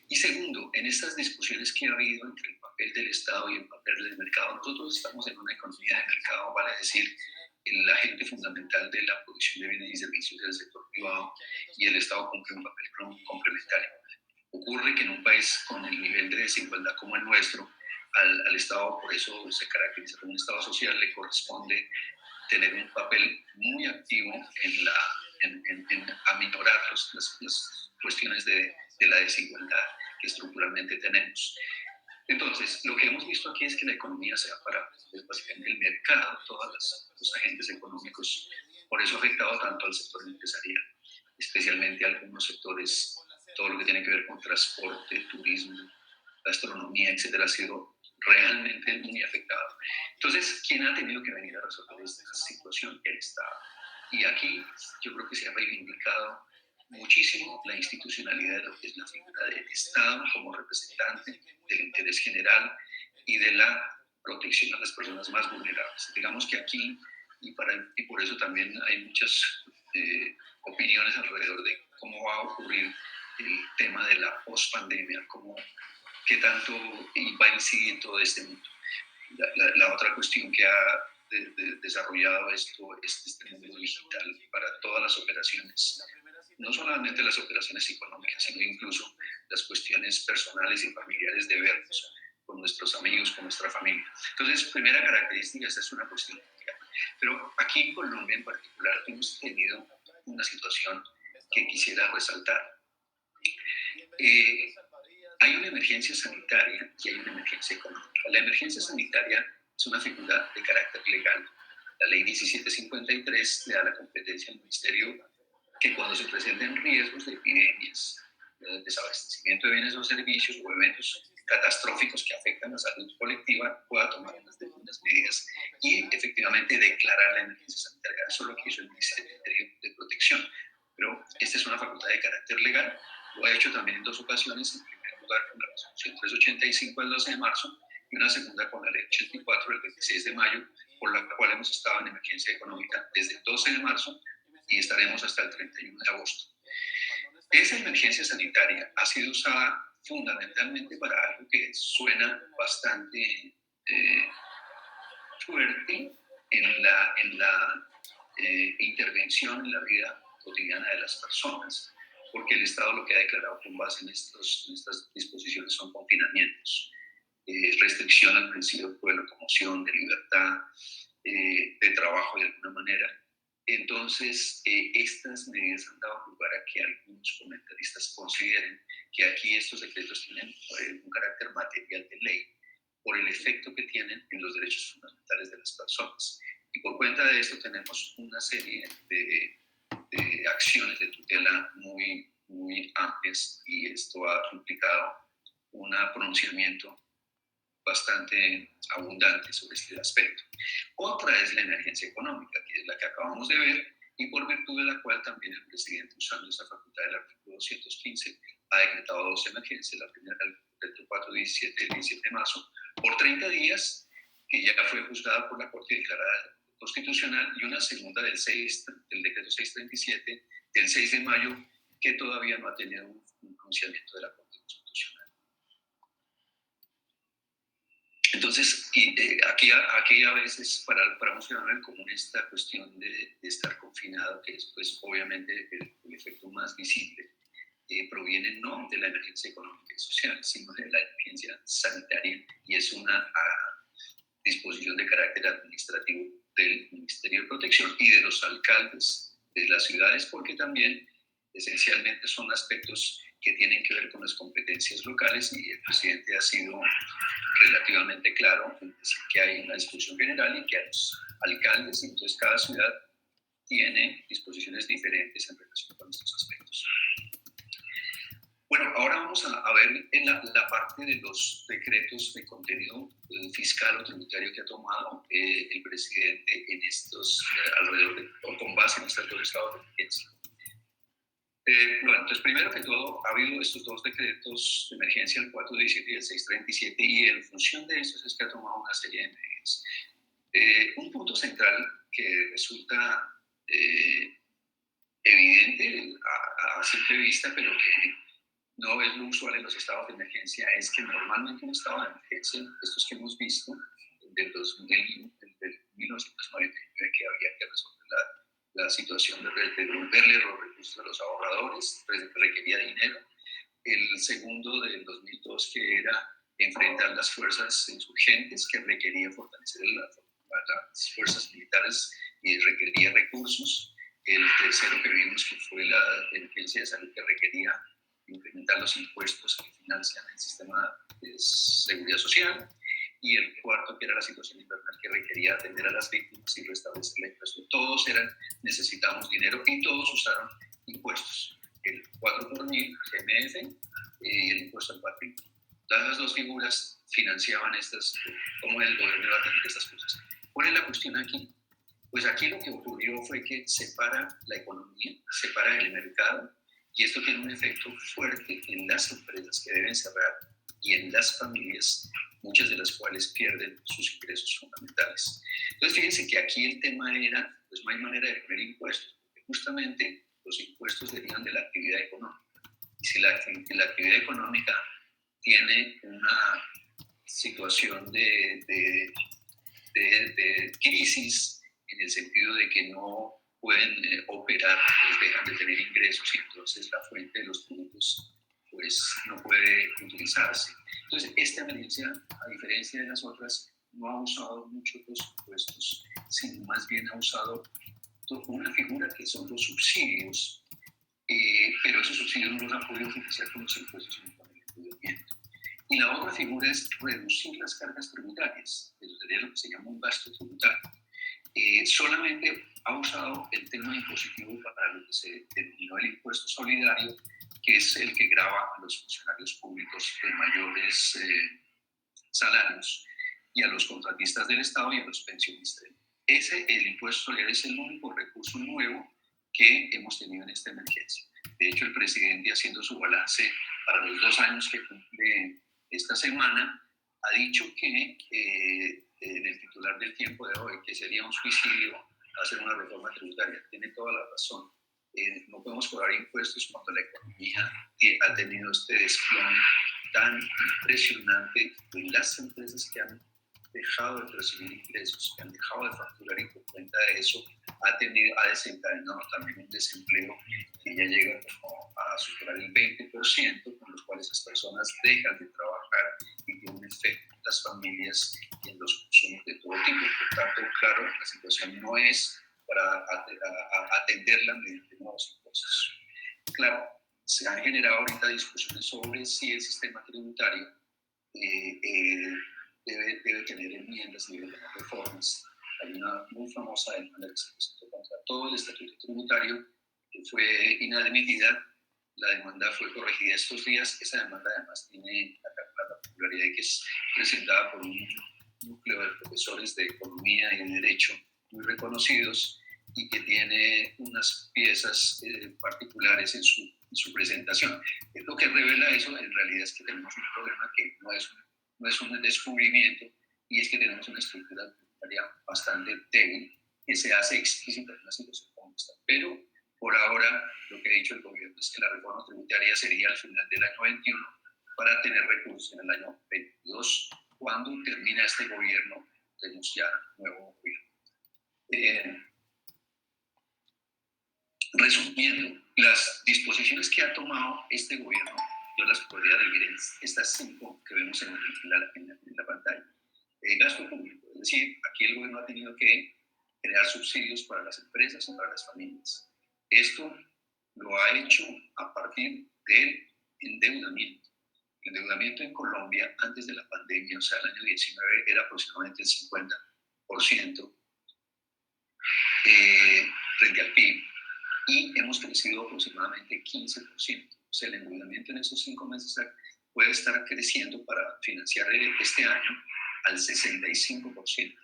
Y segundo, en estas discusiones que ha habido entre el papel del Estado y el papel del mercado, nosotros estamos en una economía de mercado, vale decir, el agente fundamental de la producción de bienes y servicios del sector privado, y el Estado cumple un papel complementario. Ocurre que en un país con el nivel de desigualdad como el nuestro, al Estado, por eso se caracteriza como un Estado social, le corresponde tener un papel muy activo en aminorar las cuestiones de la desigualdad que estructuralmente tenemos. Entonces, lo que hemos visto aquí es que la economía se ha parado, es básicamente el mercado, todos los agentes económicos, por eso ha afectado tanto al sector empresarial, especialmente a algunos sectores, todo lo que tiene que ver con transporte, turismo, gastronomía, etcétera, ha sido realmente muy afectado. Entonces, ¿quién ha tenido que venir a resolver esta situación? El Estado. Y aquí yo creo que se ha reivindicado muchísimo la institucionalidad de lo que es la figura del Estado como representante del interés general y de la protección a las personas más vulnerables. Digamos que aquí, y por eso también hay muchas opiniones alrededor de cómo va a ocurrir el tema de la pospandemia, qué tanto va a incidir en todo este mundo. La otra cuestión que ha desarrollado esto es este mundo digital para todas las operaciones, no solamente las operaciones económicas, sino incluso las cuestiones personales y familiares de vernos con nuestros amigos, con nuestra familia. Entonces, primera característica, esta es una cuestión mundial. Pero aquí en Colombia en particular hemos tenido una situación que quisiera resaltar. Hay una emergencia sanitaria y hay una emergencia económica. La emergencia sanitaria es una figura de carácter legal. La ley 1753 le da la competencia al Ministerio que cuando se presenten riesgos de epidemias, de desabastecimiento de bienes o servicios o eventos catastróficos que afectan la salud colectiva, pueda tomar unas determinadas medidas y efectivamente declarar la emergencia sanitaria. Eso es lo que hizo el Ministerio de Protección. Pero esta es una facultad de carácter legal. Lo ha hecho también en dos ocasiones. En primer lugar, con la resolución 385 del 12 de marzo y una segunda con la ley 84 del 26 de mayo, por la cual hemos estado en emergencia económica desde el 12 de marzo y estaremos hasta el 31 de agosto. Esa emergencia sanitaria ha sido usada fundamentalmente para algo que suena bastante fuerte en la intervención en la vida cotidiana de las personas, porque el Estado lo que ha declarado con base en estas disposiciones son confinamientos, restricción al principio de locomoción, de libertad, de trabajo de alguna manera. Entonces, estas medidas han dado lugar a que algunos comentaristas consideren que aquí estos decretos tienen un carácter material de ley por el efecto que tienen en los derechos fundamentales de las personas. Y por cuenta de esto tenemos una serie de acciones de tutela muy, muy amplias y esto ha implicado un pronunciamiento bastante abundante sobre este aspecto. Otra es la emergencia económica, que es la que acabamos de ver, y por virtud de la cual también el presidente, usando esa facultad del artículo 215, ha decretado dos emergencias, la primera el decreto 417 del 17 de marzo, por 30 días, que ya fue juzgada por la Corte y declarada constitucional, y una segunda del decreto 637 del 6 de mayo, que todavía no ha tenido un pronunciamiento de la Corte Constitucional. Entonces, aquí a veces para un ciudadano común esta cuestión de estar confinado, que es pues obviamente el efecto más visible, proviene no de la emergencia económica y social, sino de la emergencia sanitaria, y es una disposición de carácter administrativo del Ministerio de Protección y de los alcaldes de las ciudades, porque también esencialmente son aspectos que tienen que ver con las competencias locales, y el presidente ha sido relativamente claro en decir que hay una disposición general y que a los alcaldes, entonces cada ciudad tiene disposiciones diferentes en relación con estos aspectos. Bueno, ahora vamos a ver en la parte de los decretos de contenido fiscal o tributario que ha tomado el presidente en estos, alrededor de, o con base en estos dos estados de emergencia. Bueno, entonces, primero que todo, ha habido estos dos decretos de emergencia, el 417 y el 637, y en función de esos es que ha tomado una serie de medidas. Un punto central que resulta evidente a simple vista, pero que no es lo usual en los estados de emergencia, es que normalmente un estado de emergencia, estos que hemos visto, del 1999, que había que resolver la situación de devolverle los recursos a los ahorradores, requería dinero. El segundo del 2002, que era enfrentar las fuerzas insurgentes, que requería fortalecer las fuerzas militares y requería recursos. El tercero que vimos, que fue la emergencia de salud, que requería incrementar los impuestos que financian el sistema de seguridad social, y el cuarto, que era la situación invernal, que requería atender a las víctimas y restablecer la inflación. Todos necesitábamos dinero, y todos usaron impuestos, el 4 por mil, GMF, y el impuesto al patrimonio. Las dos figuras financiaban cómo el gobierno iba a atender estas cosas. ¿Cuál es la cuestión aquí? Pues aquí lo que ocurrió fue que separa la economía, separa el mercado, y esto tiene un efecto fuerte en las empresas que deben cerrar y en las familias, muchas de las cuales pierden sus ingresos fundamentales. Entonces, fíjense que aquí el tema era, pues no hay manera de poner impuestos, porque justamente los impuestos derivan de la actividad económica. Y si la actividad económica tiene una situación de crisis, en el sentido de que no pueden operar, pues dejan de tener ingresos, y entonces la fuente de los tributos pues no puede utilizarse. Entonces, esta emergencia, a diferencia de las otras, no ha usado mucho los impuestos, sino más bien ha usado una figura que son los subsidios, pero esos subsidios no los han podido financiar con los impuestos, sino con el endeudamiento. Y la otra figura es reducir las cargas tributarias, eso sería lo que se llama un gasto tributario. Solamente ha usado el tema impositivo para lo que se denominó el impuesto solidario, que es el que grava a los funcionarios públicos de mayores salarios, y a los contratistas del Estado y a los pensionistas. El impuesto solidario es el único recurso nuevo que hemos tenido en esta emergencia. De hecho, el presidente, haciendo su balance para los 2 años que cumple esta semana, ha dicho que en el titular del Tiempo de hoy, que sería un suicidio hacer una reforma tributaria. Tiene toda la razón. No podemos cobrar impuestos cuando la economía ha tenido este desplome tan impresionante en las empresas que han dejado de recibir ingresos, que han dejado de facturar, y por cuenta de eso ha desencadenado también un desempleo que ya llega como a superar el 20%, con los cuales las personas dejan de trabajar, y tiene un efecto en las familias y en los consumos de todo tipo. Por tanto, claro, la situación no es para atenderla mediante nuevos impuestos. Claro, se han generado ahorita discusiones sobre si el sistema tributario debe tener enmiendas, debe tener reformas. Hay una muy famosa demanda que se presentó contra todo el estatuto tributario, que fue inadmitida. La demanda fue corregida estos días. Esa demanda además tiene la particularidad de que es presentada por un núcleo de profesores de economía y de derecho muy reconocidos, y que tiene unas piezas particulares en su presentación. Lo que revela eso en realidad es que tenemos un problema que no es un descubrimiento, y es que tenemos una estructura tributaria bastante débil que se hace explícita en una situación como esta. Pero por ahora lo que ha dicho el gobierno es que la reforma tributaria sería al final del año 21 para tener recursos en el año 22. Cuando termina este gobierno, tenemos ya nuevo gobierno. Resumiendo, las disposiciones que ha tomado este gobierno, yo las podría dividir en estas 5 que vemos en la pantalla. El gasto público, es decir, aquí el gobierno ha tenido que crear subsidios para las empresas y para las familias. Esto lo ha hecho a partir del endeudamiento. El endeudamiento en Colombia antes de la pandemia, o sea, el año 19, era aproximadamente el 50% frente al PIB, y hemos crecido aproximadamente 15%. O sea, el endeudamiento en esos 5 meses puede estar creciendo para financiar este año al 65%.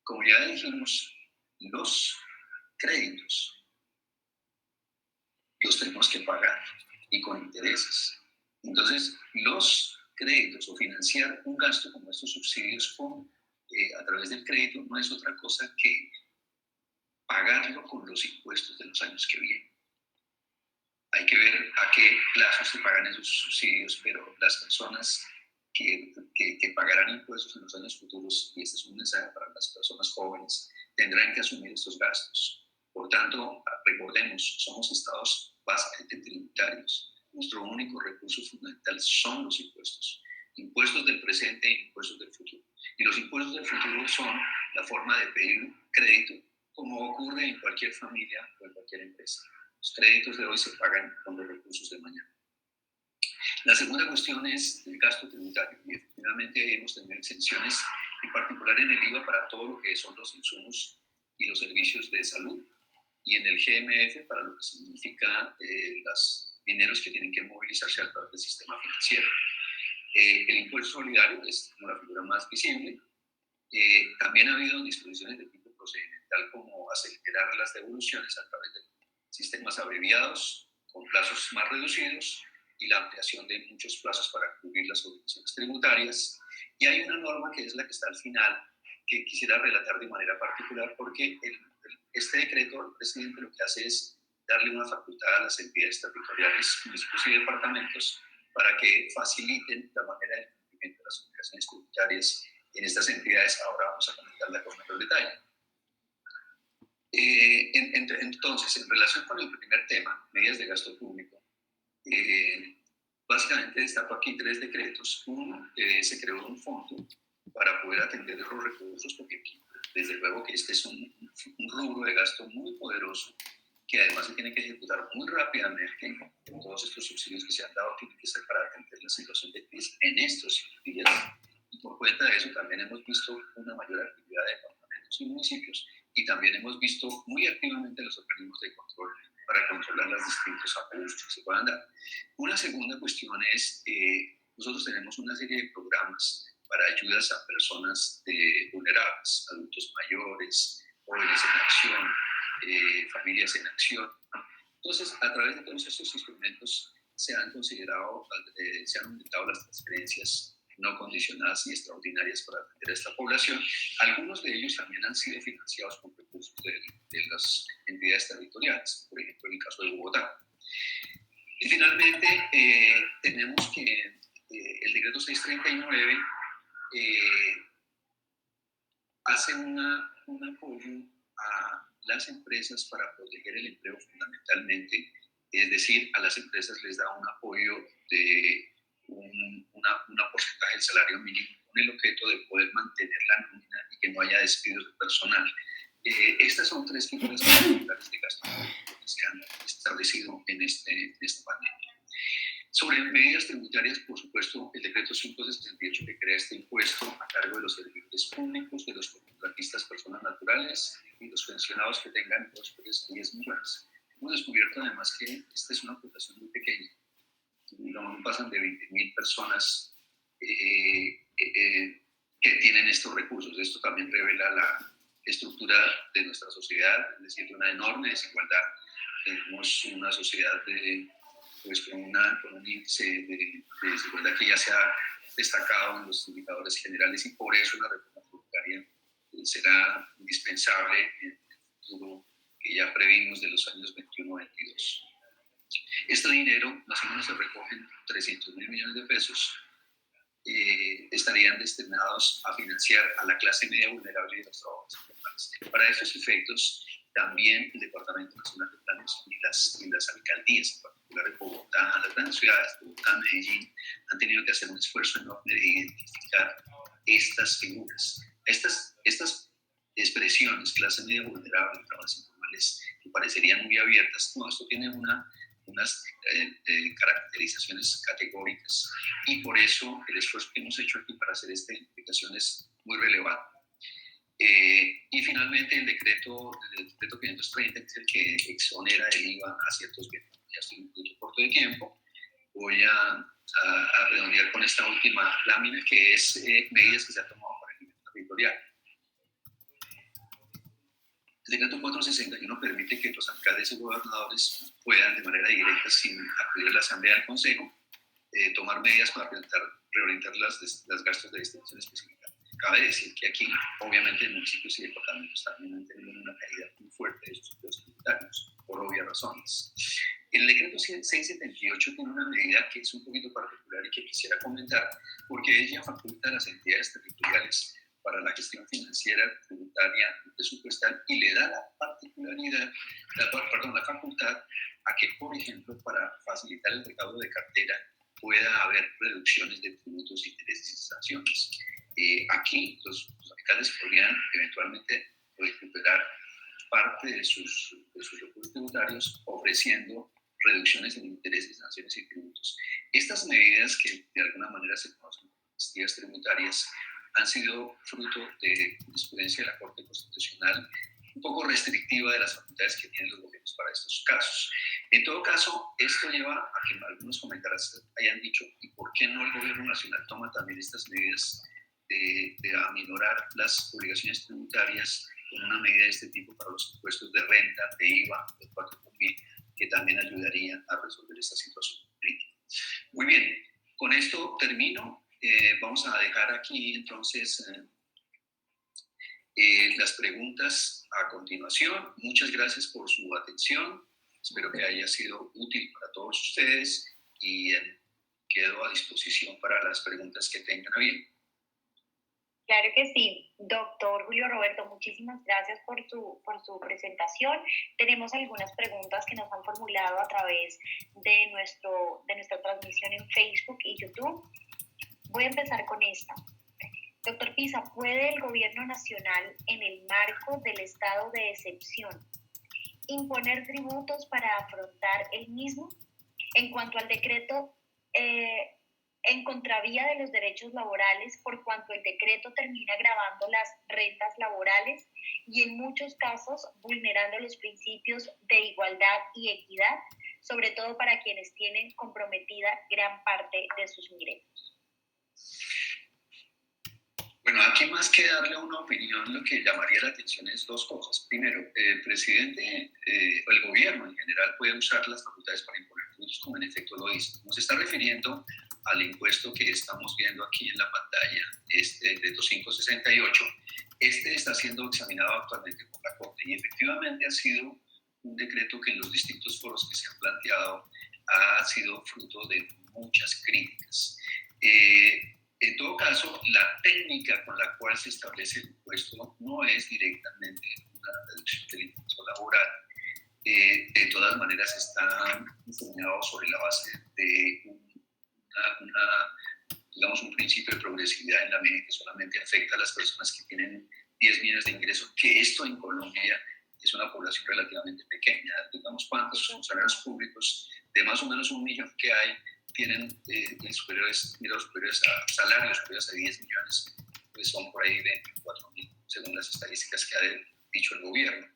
Como ya dijimos, los créditos los tenemos que pagar, y con intereses. Entonces, los créditos o financiar un gasto como estos subsidios a través del crédito no es otra cosa que pagarlo con los impuestos de los años que vienen. Hay que ver a qué plazo se pagan esos subsidios, pero las personas que pagarán impuestos en los años futuros, y este es un mensaje para las personas jóvenes, tendrán que asumir estos gastos. Por tanto, recordemos, somos estados básicamente tributarios. Nuestro único recurso fundamental son los impuestos. Impuestos del presente e impuestos del futuro. Y los impuestos del futuro son la forma de pedir crédito, como ocurre en cualquier familia o en cualquier empresa. Los créditos de hoy se pagan con los recursos de mañana. La segunda cuestión es el gasto tributario. Y efectivamente hemos tenido exenciones, en particular en el IVA, para todo lo que son los insumos y los servicios de salud, y en el GMF para lo que significa los dineros que tienen que movilizarse a través del sistema financiero. El impuesto solidario es como la figura más visible. También ha habido disposiciones de tipo procedimental, como acelerar las devoluciones a través de sistemas abreviados con plazos más reducidos, y la ampliación de muchos plazos para cubrir las obligaciones tributarias. Y hay una norma que es la que está al final, que quisiera relatar de manera particular, porque este decreto, el presidente lo que hace es darle una facultad a las entidades territoriales, municipios y departamentos, para que faciliten la manera de cumplimiento de las obligaciones tributarias en estas entidades. Ahora vamos a comentarla con mayor detalle. Entonces, en relación con el primer tema, medidas de gasto público, básicamente destaco aquí 3 decretos. Uno, se creó un fondo para poder atender los recursos, porque desde luego que este es un rubro de gasto muy poderoso, que además se tiene que ejecutar muy rápidamente. Todos estos subsidios que se han dado tienen que ser para atender la situación de crisis en estos días, y por cuenta de eso también hemos visto una mayor actividad de departamentos y municipios, y también hemos visto muy activamente los organismos de control para controlar los distintos ajustes que se puedan dar. Una segunda cuestión es, nosotros tenemos una serie de programas para ayudas a personas vulnerables, adultos mayores, jóvenes en acción, familias en acción. Entonces, a través de todos estos instrumentos se han considerado, se han aumentado las transferencias no condicionadas y extraordinarias para atender a esta población. Algunos de ellos también han sido financiados con recursos de las entidades territoriales, por ejemplo, en el caso de Bogotá. Y finalmente, tenemos que el decreto 639 hace un apoyo a las empresas para proteger el empleo fundamentalmente, es decir, a las empresas les da un apoyo de una porcentaje del salario mínimo, con el objeto de poder mantener la nómina y que no haya despidos de personal. Estas son 3 figuras particulares de gasto que se han establecido en esta pandemia. Sobre medidas tributarias, por supuesto, el decreto 568, que crea este impuesto a cargo de los servidores públicos, de los contratistas personas naturales y los pensionados que tengan 10 millones. Hemos descubierto además que esta es una población muy pequeña. No pasan de 20.000 personas que tienen estos recursos. Esto también revela estructura de nuestra sociedad, es decir, de una enorme desigualdad. Tenemos una sociedad pues, con un índice de desigualdad que ya se ha destacado en los indicadores generales, y por eso la reforma tributaria será indispensable en el futuro que ya previmos de los años 21-22. Este dinero, más o menos se recogen 300.000 millones de pesos, estarían destinados a financiar a la clase media vulnerable de los trabajadores informales. Para estos efectos, también el Departamento Nacional de Planes y las alcaldías, en particular de Bogotá, las grandes ciudades, Bogotá, Medellín, han tenido que hacer un esfuerzo enorme de identificar estas figuras. Estas expresiones, clase media vulnerable, trabajadores informales, que parecerían muy abiertas, no, esto tiene unas caracterizaciones categóricas, y por eso el esfuerzo que hemos hecho aquí para hacer esta identificación es muy relevante. Y finalmente el decreto 530, que es el que exonera el IVA a ciertos bienes. Ya estoy un poquito corto de tiempo, voy a redondear con esta última lámina, que es medidas que se han tomado para el nivel territorial. El decreto 461 permite que los alcaldes y gobernadores puedan, de manera directa, sin acudir a la Asamblea del Consejo, tomar medidas para reorientar los gastos de destinación específica. Cabe decir que aquí, obviamente, municipios y departamentos también han tenido una caída muy fuerte de sus ingresos tributarios, por obvias razones. El decreto 678 tiene una medida que es un poquito particular y que quisiera comentar, porque ella faculta a las entidades territoriales para la gestión financiera, tributaria y presupuestal, y le da la particularidad, la facultad a que, por ejemplo, para facilitar el recaudo de cartera, pueda haber reducciones de tributos, intereses y sanciones. Aquí los alcaldes podrían eventualmente recuperar parte de sus recursos tributarios ofreciendo reducciones en intereses, sanciones y tributos. Estas medidas, que de alguna manera se conocen como amnistías tributarias, han sido fruto de jurisprudencia de la Corte Constitucional un poco restrictiva de las facultades que tienen los gobiernos para estos casos. En todo caso, esto lleva a que algunos comentarios hayan dicho, ¿y por qué no el gobierno nacional toma también estas medidas de aminorar las obligaciones tributarias con una medida de este tipo para los impuestos de renta, de IVA, de 4.000, que también ayudarían a resolver esta situación crítica? Muy bien, con esto termino. Vamos a dejar aquí entonces las preguntas a continuación. Muchas gracias por su atención. Espero que haya sido útil para todos ustedes, y quedo a disposición para las preguntas que tengan a bien. Claro que sí, doctor Julio Roberto, muchísimas gracias por su presentación. Tenemos algunas preguntas que nos han formulado a través de nuestra transmisión en Facebook y YouTube. Voy a empezar con esta. Doctor Pisa, ¿puede el gobierno nacional, en el marco del estado de excepción, imponer tributos para afrontar el mismo? En cuanto al decreto, en contravía de los derechos laborales, por cuanto el decreto termina gravando las rentas laborales y en muchos casos vulnerando los principios de igualdad y equidad, sobre todo para quienes tienen comprometida gran parte de sus ingresos. Bueno, aquí más que darle una opinión, lo que llamaría la atención es dos cosas. Primero, el presidente o el gobierno en general puede usar las facultades para imponer tributos, como en efecto lo hizo. Nos está refiriendo al impuesto que estamos viendo aquí en la pantalla, este decreto 568. Este está siendo examinado actualmente por la Corte, y efectivamente ha sido un decreto que en los distintos foros que se han planteado ha sido fruto de muchas críticas. En todo caso, la técnica con la cual se establece el impuesto no es directamente una reducción del impuesto laboral. De todas maneras, está diseñado sobre la base de digamos, un principio de progresividad, en la medida que solamente afecta a las personas que tienen 10 millones de ingresos, que esto en Colombia es una población relativamente pequeña. Digamos, ¿cuántos funcionarios públicos de más o menos 1 millón que hay tienen salarios superiores a 10 millones? Pues son por ahí 24.000, según las estadísticas que ha dicho el gobierno.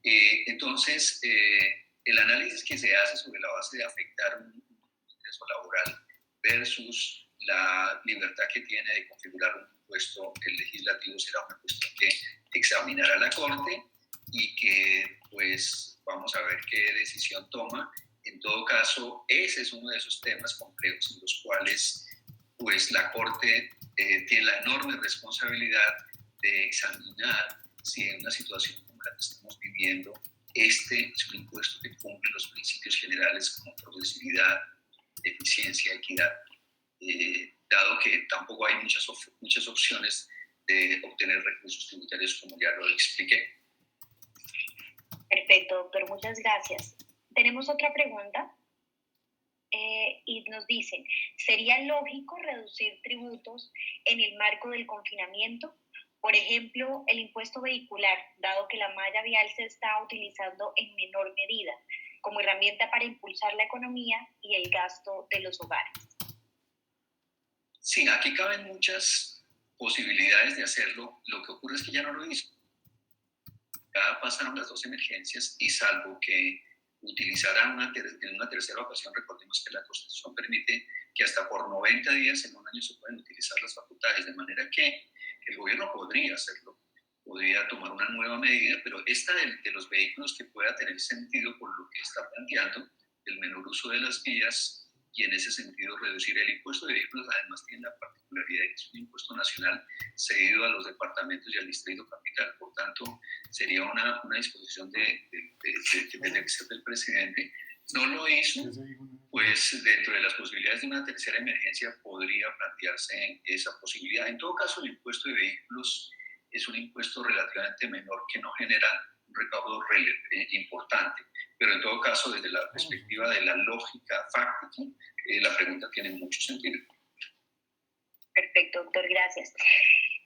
Entonces, el análisis que se hace sobre la base de afectar un ingreso laboral versus la libertad que tiene de configurar un impuesto legislativo será una cuestión que examinará la Corte y que pues vamos a ver qué decisión toma. En todo caso, ese es uno de esos temas complejos en los cuales pues la Corte tiene la enorme responsabilidad de examinar si en una situación como la que estamos viviendo, este es un impuesto que cumple los principios generales como progresividad, eficiencia, equidad, dado que tampoco hay muchas opciones de obtener recursos tributarios como ya lo expliqué. Perfecto, doctor, muchas gracias. Tenemos otra pregunta y nos dicen, ¿sería lógico reducir tributos en el marco del confinamiento? Por ejemplo, el impuesto vehicular, dado que la malla vial se está utilizando en menor medida como herramienta para impulsar la economía y el gasto de los hogares. Sí, aquí caben muchas posibilidades de hacerlo. Lo que ocurre es que ya no lo hizo. Ya pasaron las dos emergencias y salvo que utilizará en una tercera ocasión, recordemos que la Constitución permite que hasta por 90 días en un año se pueden utilizar las facultades, de manera que el gobierno podría hacerlo, podría tomar una nueva medida, pero esta de los vehículos que pueda tener sentido por lo que está planteando, el menor uso de las vías y en ese sentido reducir el impuesto de vehículos, además tiene la particularidad de que es un impuesto nacional cedido a los departamentos y al distrito capital, por tanto sería una disposición que tendría que ser del presidente. No lo hizo, pues dentro de las posibilidades de una tercera emergencia podría plantearse esa posibilidad. En todo caso, el impuesto de vehículos es un impuesto relativamente menor que no genera un recaudo importante, pero en todo caso, desde la perspectiva de la lógica fáctica, la pregunta tiene mucho sentido. Perfecto, doctor, gracias.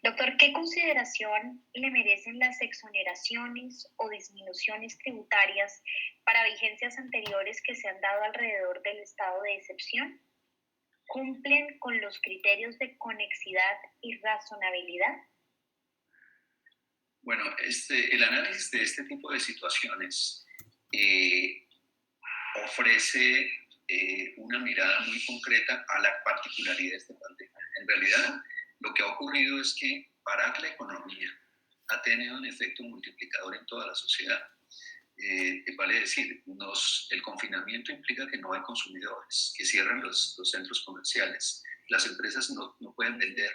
Doctor, ¿qué consideración le merecen las exoneraciones o disminuciones tributarias para vigencias anteriores que se han dado alrededor del estado de excepción? ¿Cumplen con los criterios de conexidad y razonabilidad? Bueno, el análisis de este tipo de situaciones ofrece una mirada muy concreta a la particularidad de este pandemia. En realidad, lo que ha ocurrido es que parar la economía ha tenido un efecto multiplicador en toda la sociedad. Vale decir, el confinamiento implica que no hay consumidores, que cierran los centros comerciales, las empresas no pueden vender,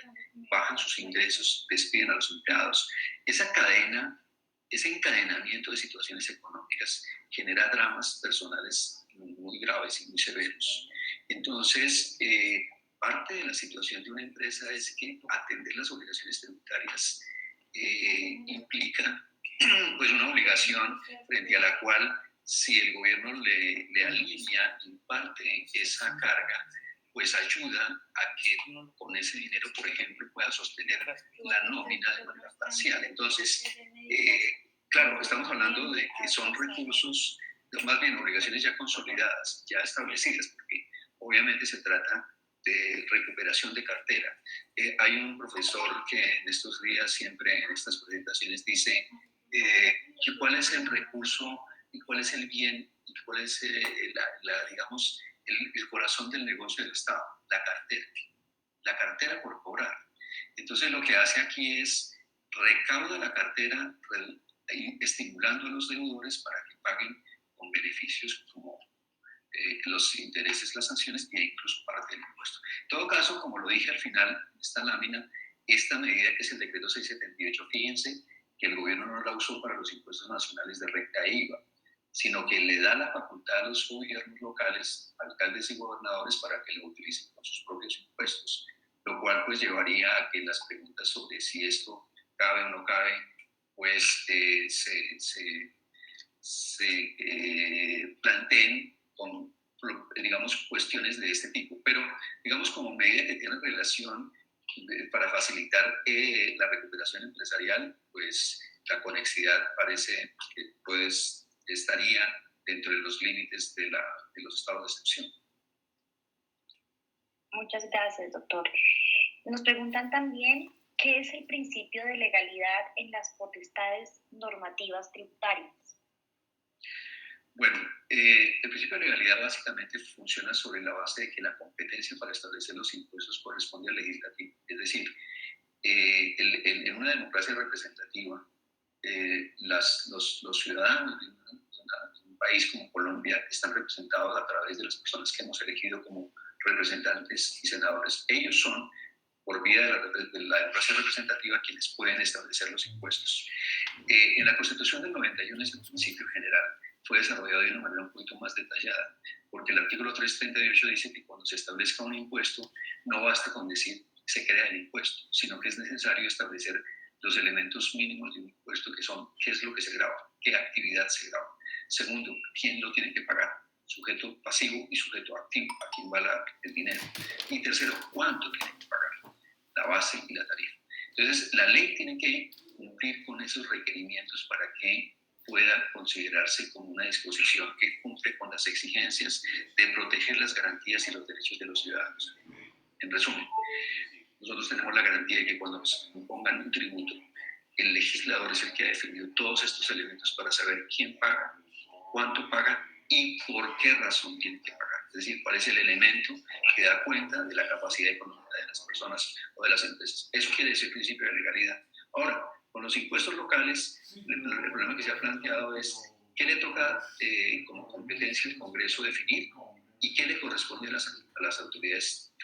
bajan sus ingresos, despiden a los empleados. Esa cadena, ese encadenamiento de situaciones económicas genera dramas personales muy graves y muy severos. Entonces, parte de la situación de una empresa es que atender las obligaciones tributarias implica pues una obligación frente a la cual si el gobierno le alivia en parte esa carga, pues ayuda a que con ese dinero, por ejemplo, pueda sostener la nómina de manera parcial. Entonces, claro, estamos hablando de que son recursos, más bien obligaciones ya consolidadas, ya establecidas, porque obviamente se trata de recuperación de cartera. Hay un profesor que en estos días, siempre en estas presentaciones, dice cuál es el recurso y cuál es el bien y cuál es digamos, el corazón del negocio del Estado, la cartera por cobrar. Entonces lo que hace aquí es recauda la cartera estimulando a los deudores para que paguen con beneficios como los intereses, las sanciones e incluso parte del impuesto. En todo caso, como lo dije al final de esta lámina, esta medida que es el decreto 678, fíjense que el gobierno no la usó para los impuestos nacionales de renta e IVA, sino que le da la facultad a los gobiernos locales, alcaldes y gobernadores, para que lo utilicen con sus propios impuestos, lo cual pues llevaría a que las preguntas sobre si esto cabe o no cabe, pues se planteen con, digamos, cuestiones de este tipo, pero digamos como medida que tiene relación para facilitar la recuperación empresarial, pues la conexidad parece que pues estaría dentro de los límites de los estados de excepción. Muchas gracias, doctor. Nos preguntan también qué es el principio de legalidad en las potestades normativas tributarias. Bueno, el principio de legalidad básicamente funciona sobre la base de que la competencia para establecer los impuestos corresponde al legislativo. Es decir, en una democracia representativa, los ciudadanos de un país como Colombia están representados a través de las personas que hemos elegido como representantes y senadores. Ellos son, por vía de la democracia representativa, quienes pueden establecer los impuestos. En la Constitución del 91 es el principio general. Fue desarrollado de una manera un poquito más detallada, porque el artículo 338 dice que cuando se establezca un impuesto, no basta con decir se crea el impuesto, sino que es necesario establecer los elementos mínimos de un impuesto, que son qué es lo que se grava, qué actividad se grava. Segundo, quién lo tiene que pagar, sujeto pasivo y sujeto activo, a quién va el dinero. Y tercero, cuánto tiene que pagar, la base y la tarifa. Entonces, la ley tiene que cumplir con esos requerimientos para que pueda considerarse como una disposición que cumple con las exigencias de proteger las garantías y los derechos de los ciudadanos. En resumen, nosotros tenemos la garantía de que cuando nos impongan un tributo, el legislador es el que ha definido todos estos elementos para saber quién paga, cuánto paga y por qué razón tiene que pagar. Es decir, cuál es el elemento que da cuenta de la capacidad económica de las personas o de las empresas. Eso quiere decir el principio de legalidad. Ahora, con los impuestos locales, el problema que se ha planteado es qué le toca como competencia al Congreso definir y qué le corresponde a las autoridades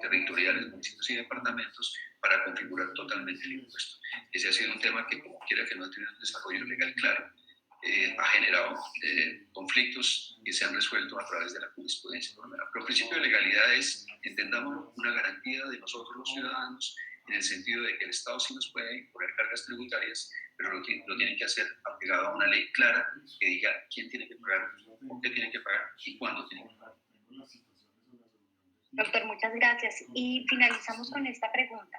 territoriales, municipios y departamentos para configurar totalmente el impuesto. Ese ha sido un tema que, como quiera que no ha tenido un desarrollo legal claro, ha generado conflictos que se han resuelto a través de la jurisprudencia. Pero el principio de legalidad es, entendamos, una garantía de nosotros los ciudadanos, en el sentido de que el Estado sí nos puede imponer cargas tributarias, pero lo tienen que hacer apegado a una ley clara que diga quién tiene que pagar, por qué tiene que pagar y cuándo tiene que pagar. Doctor, muchas gracias. Y finalizamos con esta pregunta.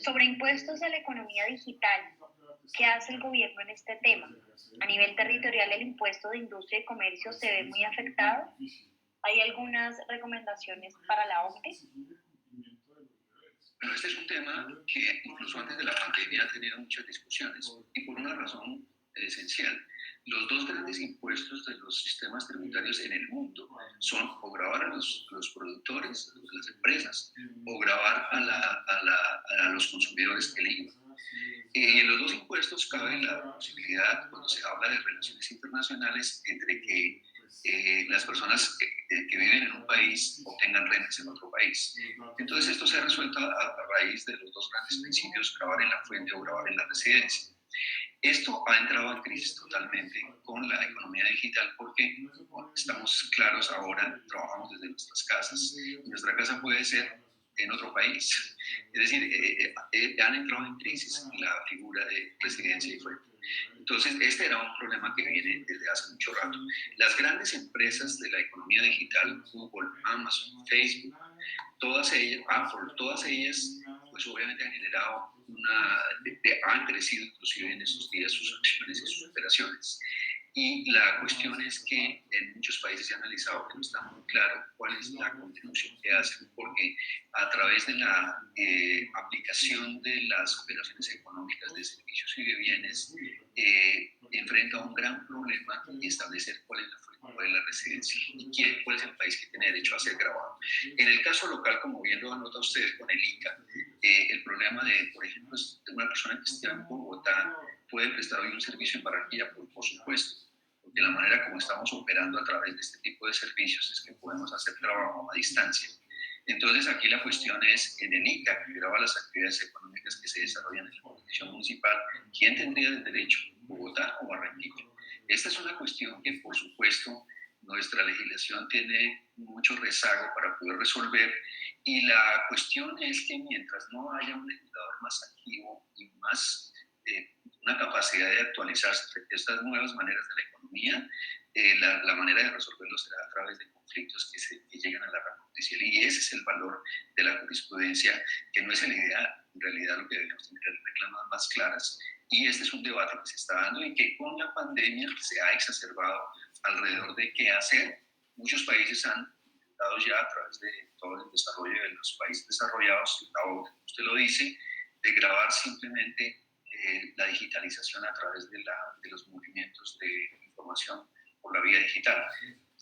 Sobre impuestos a la economía digital, ¿qué hace el gobierno en este tema? A nivel territorial, el impuesto de industria y comercio se ve muy afectado. ¿Hay algunas recomendaciones para la OCDE? Bueno, este es un tema que incluso antes de la pandemia ha tenido muchas discusiones y por una razón esencial. Los dos grandes impuestos de los sistemas tributarios en el mundo son o gravar a los productores, a las empresas, o gravar a los consumidores, el IVA. En los dos impuestos cabe la posibilidad, cuando se habla de relaciones internacionales, entre que las personas que viven en un país obtengan rentas en otro país. Entonces esto se ha resuelto a raíz de los dos grandes principios, gravar en la fuente o gravar en la residencia. Esto ha entrado en crisis totalmente con la economía digital porque bueno, estamos claros ahora, trabajamos desde nuestras casas y nuestra casa puede ser en otro país. Es decir, han entrado en crisis la figura de residencia y fuente. Entonces, este era un problema que viene desde hace mucho rato. Las grandes empresas de la economía digital, Google, Amazon, Facebook, todas ellas, Apple, todas ellas, pues obviamente han generado han crecido inclusive en esos días sus acciones y sus operaciones. Y la cuestión es que en muchos países se ha analizado que no está muy claro cuál es la contribución que hacen, porque a través de la aplicación de las operaciones económicas de servicios y de bienes, enfrenta un gran problema y establecer cuál es la residencia y cuál es el país que tiene derecho a ser grabado. En el caso local, como bien lo anota usted con el ICA, el problema de, por ejemplo, de una persona que esté en Bogotá puede prestar hoy un servicio en Barranquilla, por supuesto, porque la manera como estamos operando a través de este tipo de servicios es que podemos hacer trabajo a distancia. Entonces aquí la cuestión es, en el ICA, que graba las actividades económicas que se desarrollan en la jurisdicción municipal, ¿quién tendría el derecho, Bogotá o Barranquilla? Esta es una cuestión que, por supuesto, nuestra legislación tiene mucho rezago para poder resolver y la cuestión es que mientras no haya un legislador más activo y más una capacidad de actualizarse frente a estas nuevas maneras de la economía, la manera de resolverlo será a través de conflictos que llegan a la rama judicial y ese es el valor de la jurisprudencia, que no es el ideal, en realidad lo que debemos tener es reclamas más claras y este es un debate que se está dando y que con la pandemia se ha exacerbado alrededor de qué hacer. Muchos países han intentado ya a través de todo el desarrollo de los países desarrollados, usted lo dice, de grabar simplemente la digitalización a través de los movimientos de información por la vía digital.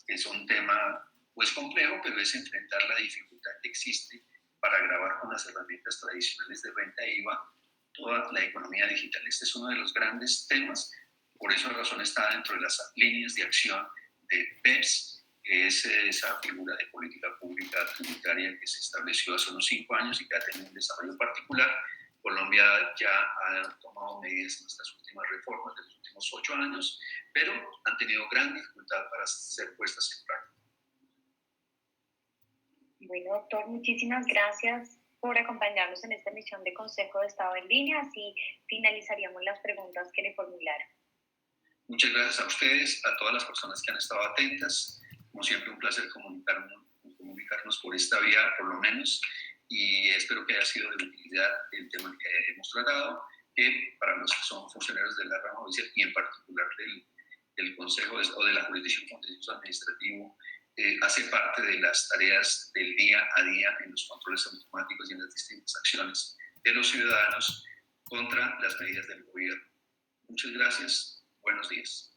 Es un tema pues complejo, pero es enfrentar la dificultad que existe para grabar con las herramientas tradicionales de renta IVA toda la economía digital. Este es uno de los grandes temas, por esa razón está dentro de las líneas de acción de BEPS, que es esa figura de política pública tributaria que se estableció hace unos 5 años y que ha tenido un desarrollo particular. Colombia ya ha tomado medidas en estas últimas reformas de los últimos 8 años, pero han tenido gran dificultad para ser puestas en práctica. Bueno, doctor, muchísimas gracias por acompañarnos en esta emisión de Consejo de Estado en Línea. Así finalizaríamos las preguntas que le formularon. Muchas gracias a ustedes, a todas las personas que han estado atentas. Como siempre, un placer comunicarnos por esta vía, por lo menos, y espero que haya sido de utilidad el tema que hemos tratado, que para los que son funcionarios de la rama judicial y en particular del Consejo o de la Jurisdicción Contencioso Administrativo, hace parte de las tareas del día a día en los controles automáticos y en las distintas acciones de los ciudadanos contra las medidas del gobierno. Muchas gracias. Buenos días.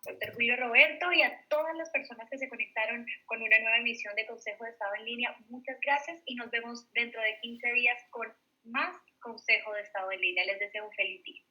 Doctor Julio Roberto, y a todas las personas que se conectaron con una nueva emisión de Consejo de Estado en Línea, muchas gracias y nos vemos dentro de 15 días con más Consejo de Estado en Línea. Les deseo un feliz día.